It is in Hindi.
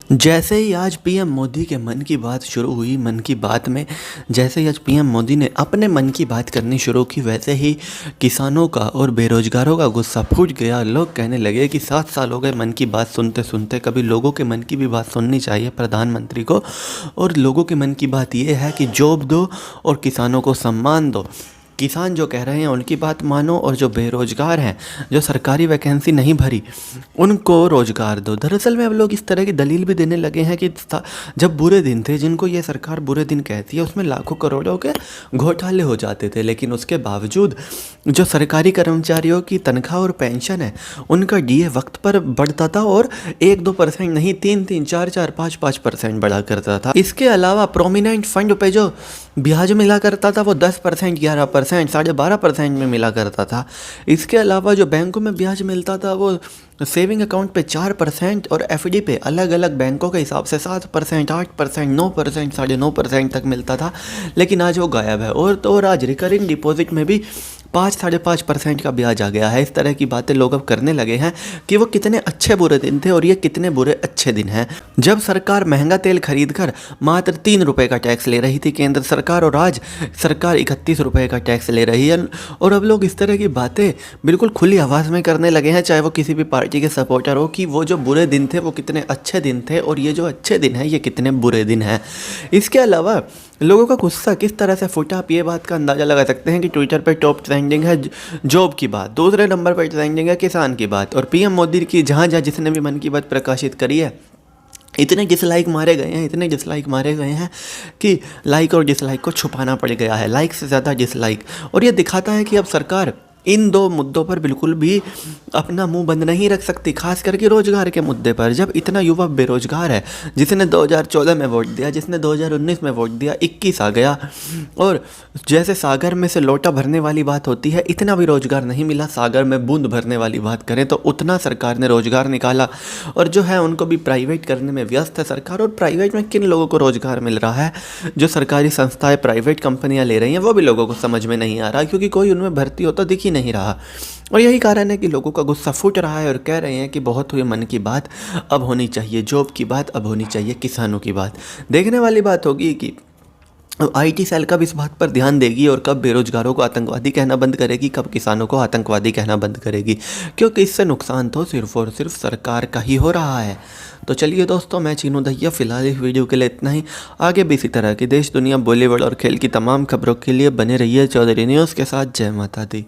जैसे ही आज पीएम मोदी के मन की बात शुरू हुई, मन की बात में जैसे ही आज पीएम मोदी ने अपने मन की बात करनी शुरू की, वैसे ही किसानों का और बेरोजगारों का गुस्सा फूट गया। लोग कहने लगे कि 7 साल हो गए मन की बात सुनते सुनते, कभी लोगों के मन की भी बात सुननी चाहिए प्रधानमंत्री को। और लोगों के मन की बात ये है कि जॉब दो और किसानों को सम्मान दो। किसान जो कह रहे हैं उनकी बात मानो, और जो बेरोजगार हैं, जो सरकारी वैकेंसी नहीं भरी, उनको रोजगार दो। दरअसल में अब लोग इस तरह की दलील भी देने लगे हैं कि जब बुरे दिन थे, जिनको ये सरकार बुरे दिन कहती है, उसमें लाखों करोड़ों के घोटाले हो जाते थे, लेकिन उसके बावजूद जो सरकारी कर्मचारियों की तनख्वाह और पेंशन है, उनका डीए वक्त पर बढ़ता था, और 1-2% नहीं, 3-3, 4-4, 5-5% बढ़ा करता था। इसके अलावा प्रोमिनेंट फंड पे जो ब्याज मिला करता था वो 10%, 11%, 12.5% में मिला करता था। इसके अलावा जो बैंकों में ब्याज मिलता था वो सेविंग अकाउंट पे 4% और एफडी पे अलग अलग बैंकों के हिसाब से 7%, 8%, 9%, 9.5% तक मिलता था। लेकिन आज वो गायब है। और तो और आज रिकरिंग डिपॉजिट में भी 5-5.5% का ब्याज आ गया है। इस तरह की बातें लोग अब करने लगे हैं कि वो कितने अच्छे बुरे दिन थे और ये कितने बुरे अच्छे दिन हैं। जब सरकार महंगा तेल खरीद कर मात्र 3 रुपये का टैक्स ले रही थी केंद्र सरकार, और आज सरकार 31 रुपये का टैक्स ले रही है। और अब लोग इस तरह की बातें बिल्कुल खुली आवाज़ में करने लगे हैं, चाहे वो किसी भी पार्टी के सपोर्टर हो, कि वो जो बुरे दिन थे वो कितने अच्छे दिन थे और ये जो अच्छे दिन हैं ये कितने बुरे दिन हैं। इसके अलावा लोगों का गुस्सा किस तरह से फूटा, आप ये बात का अंदाज़ा लगा सकते हैं कि ट्विटर पे टॉप ट्रेंडिंग है जॉब की बात, दूसरे नंबर पर ट्रेंडिंग है किसान की बात, और पीएम मोदी की जहाँ जहाँ जिसने भी मन की बात प्रकाशित करी है, इतने डिसलाइक मारे गए हैं, इतने डिसलाइक मारे गए हैं कि लाइक और डिसलाइक को छुपाना पड़ गया है, लाइक से ज़्यादा डिसलाइक। और ये दिखाता है कि अब सरकार इन दो मुद्दों पर बिल्कुल भी अपना मुंह बंद नहीं रख सकती, खास करके रोजगार के मुद्दे पर। जब इतना युवा बेरोजगार है, जिसने 2014 में वोट दिया, जिसने 2019 में वोट दिया, 21 आ गया, और जैसे सागर में से लोटा भरने वाली बात होती है, इतना भी रोजगार नहीं मिला। सागर में बूंद भरने वाली बात करें तो उतना सरकार ने रोजगार निकाला, और जो है उनको भी प्राइवेट करने में व्यस्त है सरकार। और प्राइवेट में किन लोगों को रोजगार मिल रहा है, जो सरकारी संस्थाएं प्राइवेट कंपनियां ले रही हैं, वो भी लोगों को समझ में नहीं आ रहा, क्योंकि कोई उनमें भर्ती होता दिख ही नहीं रहा। और यही कारण है कि लोगों का गुस्सा फूट रहा है और कह रहे हैं कि बहुत हुई मन की बात, अब होनी चाहिए जॉब की बात, अब होनी चाहिए किसानों की बात। देखने वाली बात होगी कि आईटी सेल कब इस बात पर ध्यान देगी और कब बेरोजगारों को आतंकवादी कहना बंद करेगी, कब किसानों को आतंकवादी कहना बंद करेगी, क्योंकि इससे नुकसान तो सिर्फ और सिर्फ सरकार का ही हो रहा है। तो चलिए दोस्तों, मैं चीनू दहिया, फिलहाल इस वीडियो के लिए इतना ही। आगे भी इसी तरह की देश दुनिया, बॉलीवुड और खेल की तमाम खबरों के लिए बने रहिए चौधरी न्यूज़ के साथ। जय माता दी।